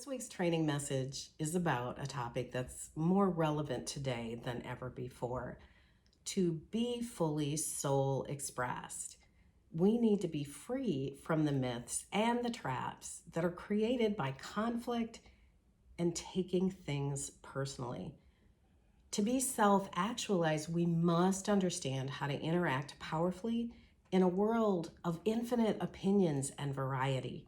This week's training message is about a topic that's more relevant today than ever before. To be fully soul expressed, we need to be free from the myths and the traps that are created by conflict and taking things personally. To be self-actualized, we must understand how to interact powerfully in a world of infinite opinions and variety.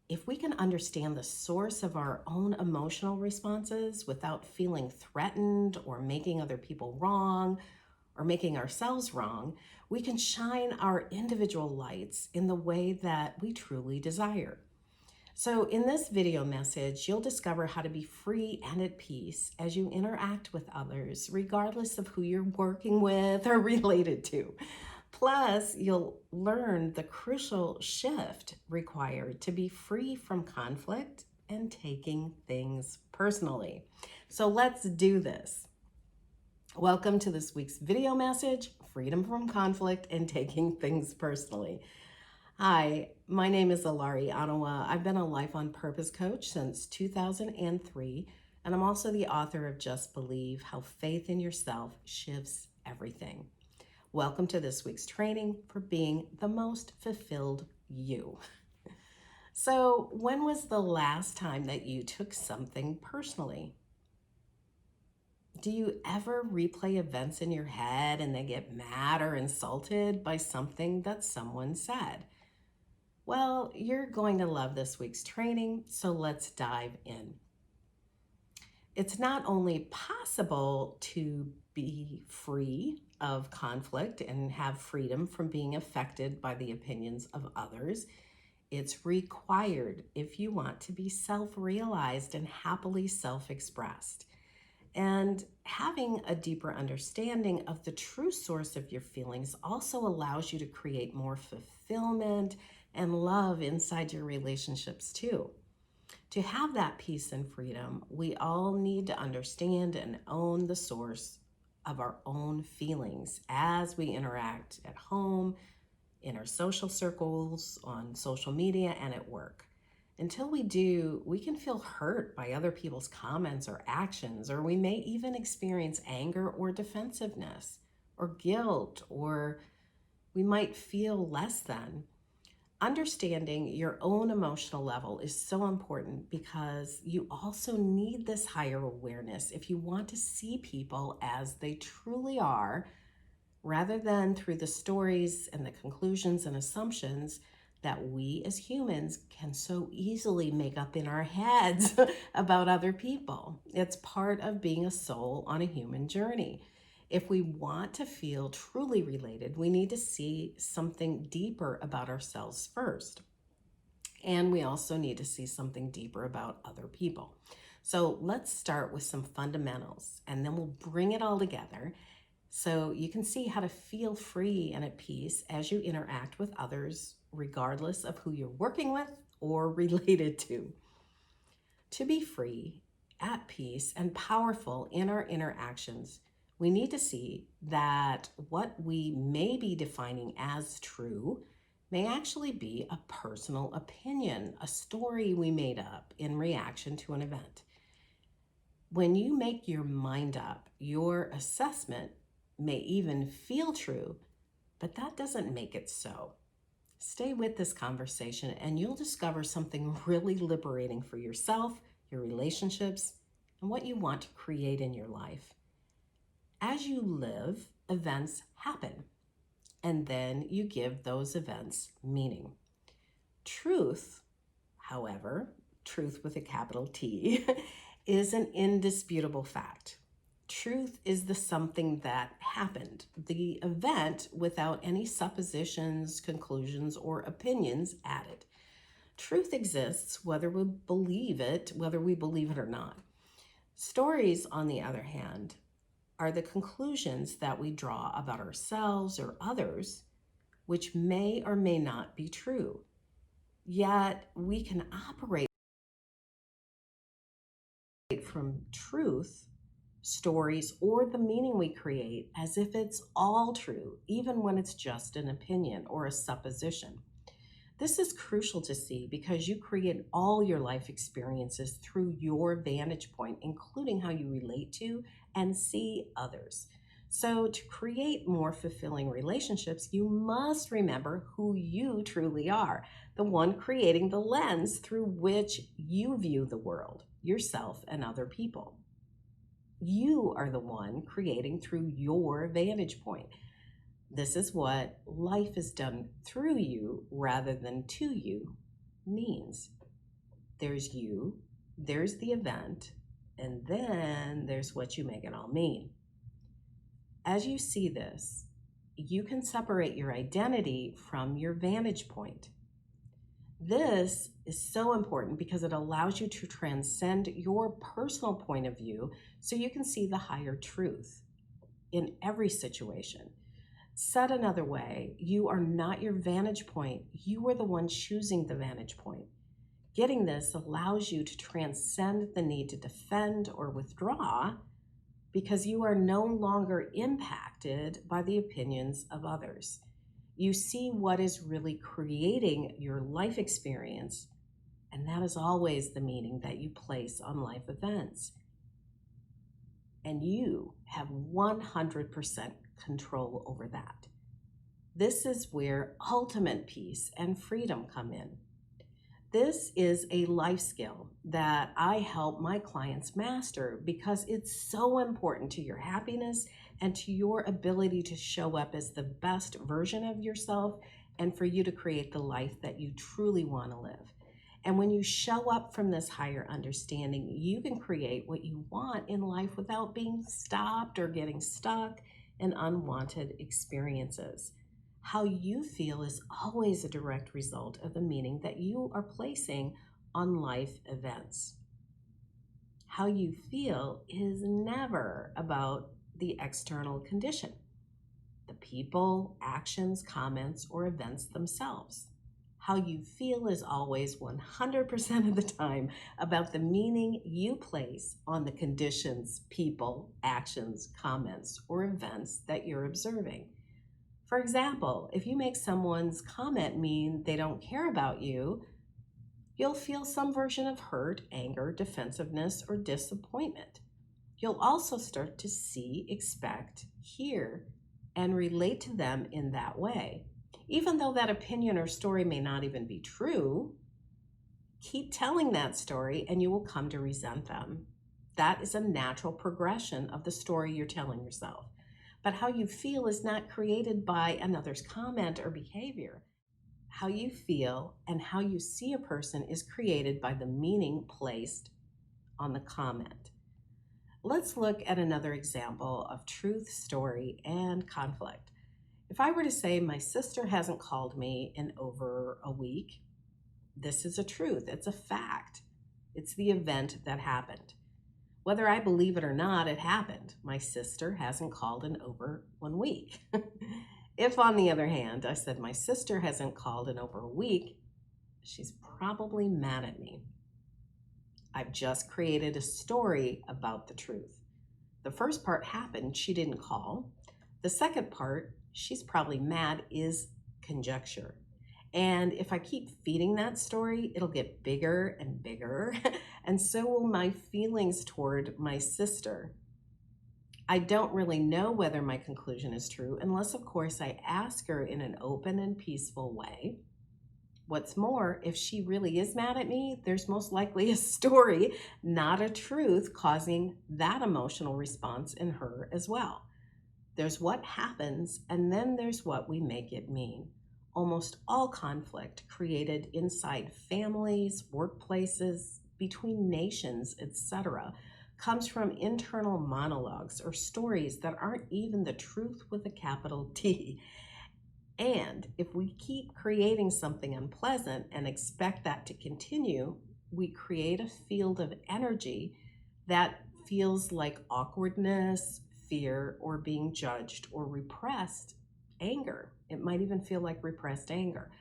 If we can understand the source of our own emotional responses without feeling threatened or making other people wrong or making ourselves wrong, we can shine our individual lights in the way that we truly desire. So in this video message, you'll discover how to be free and at peace as you interact with others, regardless of who you're working with or related to. Plus, you'll learn the crucial shift required to be free from conflict and taking things personally. So let's do this. Welcome to this week's video message, Freedom from Conflict and Taking Things Personally. Hi, my name is Elari, Onawa. I've been a Life on Purpose coach since 2003, and I'm also the author of Just Believe, How Faith in Yourself Shifts Everything. Welcome to this week's training for being the most fulfilled you. So, when was the last time that you took something personally? Do you ever replay events in your head and then get mad or insulted by something that someone said? Well, you're going to love this week's training, so let's dive in. It's not only possible to be free of conflict and have freedom from being affected by the opinions of others, it's required if you want to be self-realized and happily self-expressed. And having a deeper understanding of the true source of your feelings also allows you to create more fulfillment and love inside your relationships too. To have that peace and freedom, we all need to understand and own the source of our own feelings as we interact at home, in our social circles, on social media, and at work. Until we do, we can feel hurt by other people's comments or actions, or we may even experience anger or defensiveness, or guilt, or we might feel less than. Understanding your own emotional level is so important because you also need this higher awareness if you want to see people as they truly are, rather than through the stories and the conclusions and assumptions that we as humans can so easily make up in our heads about other people. It's part of being a soul on a human journey. If we want to feel truly related, we need to see something deeper about ourselves first. And we also need to see something deeper about other people. So let's start with some fundamentals, and then we'll bring it all together so you can see how to feel free and at peace as you interact with others, regardless of who you're working with or related to. To be free, at peace, and powerful in our interactions, we need to see that what we may be defining as true may actually be a personal opinion, a story we made up in reaction to an event. When you make your mind up, your assessment may even feel true, but that doesn't make it so. Stay with this conversation and you'll discover something really liberating for yourself, your relationships, and what you want to create in your life. As you live, events happen, and then you give those events meaning. Truth, however, truth with a capital T, is an indisputable fact. Truth is the something that happened, the event without any suppositions, conclusions, or opinions added. Truth exists whether we believe it or not. Stories, on the other hand, are the conclusions that we draw about ourselves or others, which may or may not be true. Yet we can operate from truth, stories, or the meaning we create as if it's all true, even when it's just an opinion or a supposition. This is crucial to see because you create all your life experiences through your vantage point, including how you relate to and see others. So, to create more fulfilling relationships, you must remember who you truly are, the one creating the lens through which you view the world, yourself, and other people. You are the one creating through your vantage point. This is what life is done through you rather than to you means. There's you, there's the event, and then there's what you make it all mean. As you see this, you can separate your identity from your vantage point. This is so important because it allows you to transcend your personal point of view so you can see the higher truth in every situation. Said another way, you are not your vantage point. You are the one choosing the vantage point. Getting this allows you to transcend the need to defend or withdraw because you are no longer impacted by the opinions of others. You see what is really creating your life experience, and that is always the meaning that you place on life events. And you have 100% control over that. This is where ultimate peace and freedom come in. This is a life skill that I help my clients master because it's so important to your happiness and to your ability to show up as the best version of yourself and for you to create the life that you truly want to live. And when you show up from this higher understanding, you can create what you want in life without being stopped or getting stuck in unwanted experiences. How you feel is always a direct result of the meaning that you are placing on life events. How you feel is never about the external condition, the people, actions, comments, or events themselves. How you feel is always 100% of the time about the meaning you place on the conditions, people, actions, comments, or events that you're observing. For example, if you make someone's comment mean they don't care about you, you'll feel some version of hurt, anger, defensiveness, or disappointment. You'll also start to see, expect, hear, and relate to them in that way. Even though that opinion or story may not even be true, keep telling that story and you will come to resent them. That is a natural progression of the story you're telling yourself. But how you feel is not created by another's comment or behavior. How you feel and how you see a person is created by the meaning placed on the comment. Let's look at another example of truth, story, and conflict. If I were to say my sister hasn't called me in over a week, this is a truth. It's a fact. It's the event that happened. Whether I believe it or not, it happened. My sister hasn't called in over 1 week. If, on the other hand, I said my sister hasn't called in over a week, she's probably mad at me. I've just created a story about the truth. The first part happened, she didn't call. The second part, she's probably mad, is conjecture. And if I keep feeding that story, it'll get bigger and bigger, and so will my feelings toward my sister. I don't really know whether my conclusion is true unless, of course, I ask her in an open and peaceful way. What's more, if she really is mad at me, there's most likely a story, not a truth, causing that emotional response in her as well. There's what happens, and then there's what we make it mean. Almost all conflict created inside families, workplaces, between nations, etc., comes from internal monologues or stories that aren't even the truth with a capital T. And if we keep creating something unpleasant and expect that to continue, we create a field of energy that feels like awkwardness, fear, or being judged or repressed anger. It might even feel like repressed anger.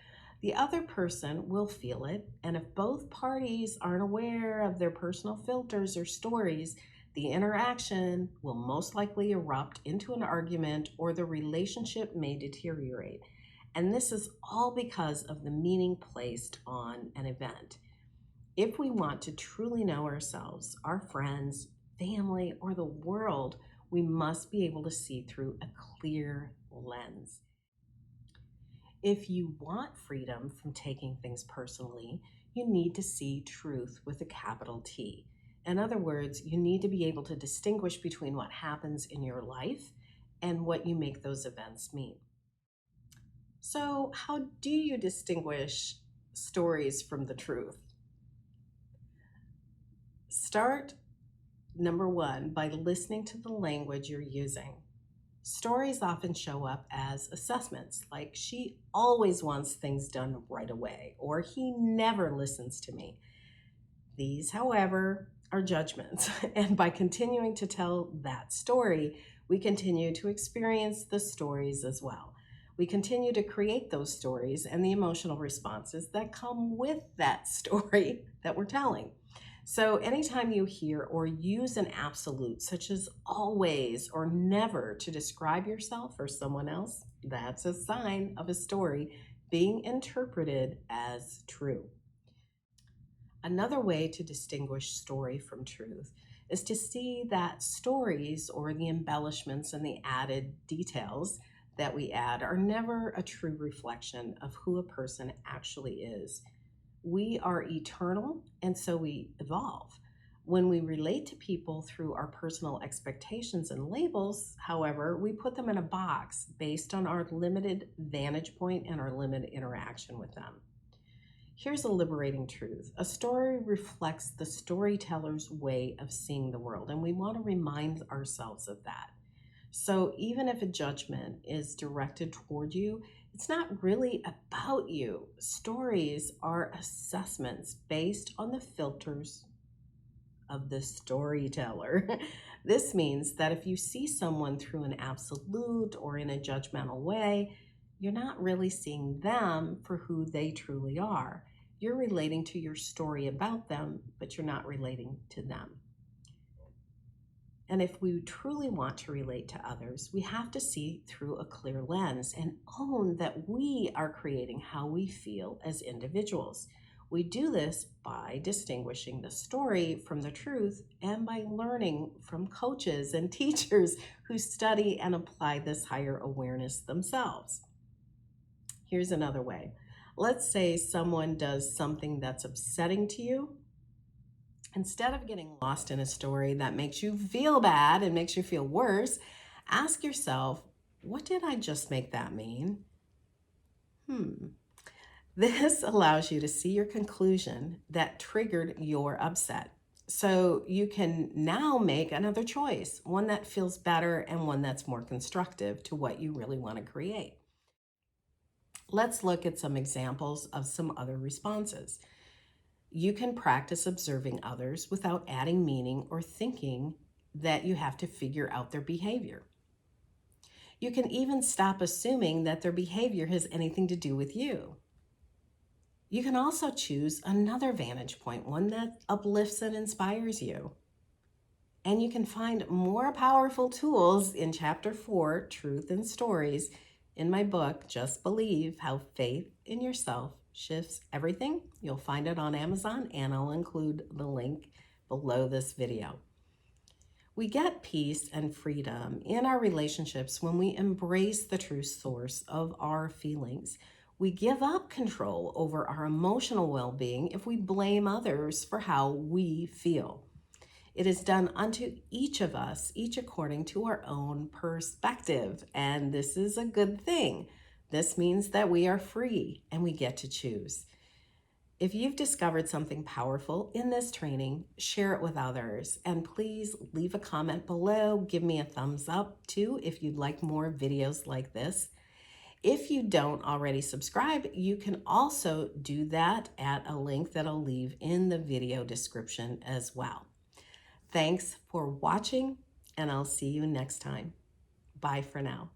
The other person will feel it, and if both parties aren't aware of their personal filters or stories, the interaction will most likely erupt into an argument or the relationship may deteriorate. And this is all because of the meaning placed on an event. If we want to truly know ourselves, our friends, family, or the world, we must be able to see through a clear lens. If you want freedom from taking things personally, you need to see truth with a capital T. In other words, you need to be able to distinguish between what happens in your life and what you make those events mean. So, how do you distinguish stories from the truth? Start, number one, by listening to the language you're using. Stories often show up as assessments, like she always wants things done right away, or he never listens to me. These, however, are judgments, and by continuing to tell that story, we continue to experience the stories as well. We continue to create those stories and the emotional responses that come with that story that we're telling. So, anytime you hear or use an absolute, such as always or never, to describe yourself or someone else, that's a sign of a story being interpreted as true. Another way to distinguish story from truth is to see that stories, or the embellishments and the added details that we add, are never a true reflection of who a person actually is. We are eternal, and so we evolve. When we relate to people through our personal expectations and labels, however, we put them in a box based on our limited vantage point and our limited interaction with them. Here's a liberating truth. A story reflects the storyteller's way of seeing the world, and we want to remind ourselves of that. So even if a judgment is directed toward you, it's not really about you. Stories are assessments based on the filters of the storyteller. This means that if you see someone through an absolute or in a judgmental way, you're not really seeing them for who they truly are. You're relating to your story about them, but you're not relating to them. And if we truly want to relate to others, we have to see through a clear lens and own that we are creating how we feel as individuals. We do this by distinguishing the story from the truth and by learning from coaches and teachers who study and apply this higher awareness themselves. Here's another way. Let's say someone does something that's upsetting to you. Instead of getting lost in a story that makes you feel bad and makes you feel worse, ask yourself, what did I just make that mean? This allows you to see your conclusion that triggered your upset. So you can now make another choice, one that feels better and one that's more constructive to what you really want to create. Let's look at some examples of some other responses. You can practice observing others without adding meaning or thinking that you have to figure out their behavior. You can even stop assuming that their behavior has anything to do with you. You can also choose another vantage point, one that uplifts and inspires you. And you can find more powerful tools in Chapter 4, Truth and Stories, in my book, Just Believe How Faith in Yourself Shifts Everything. You'll find it on Amazon, and I'll include the link below this video. We get peace and freedom in our relationships when we embrace the true source of our feelings. We give up control over our emotional well-being if we blame others for how we feel. It is done unto each of us, each according to our own perspective, and this is a good thing. This means that we are free and we get to choose. If you've discovered something powerful in this training, share it with others. And please leave a comment below. Give me a thumbs up too if you'd like more videos like this. If you don't already subscribe, you can also do that at a link that I'll leave in the video description as well. Thanks for watching, and I'll see you next time. Bye for now.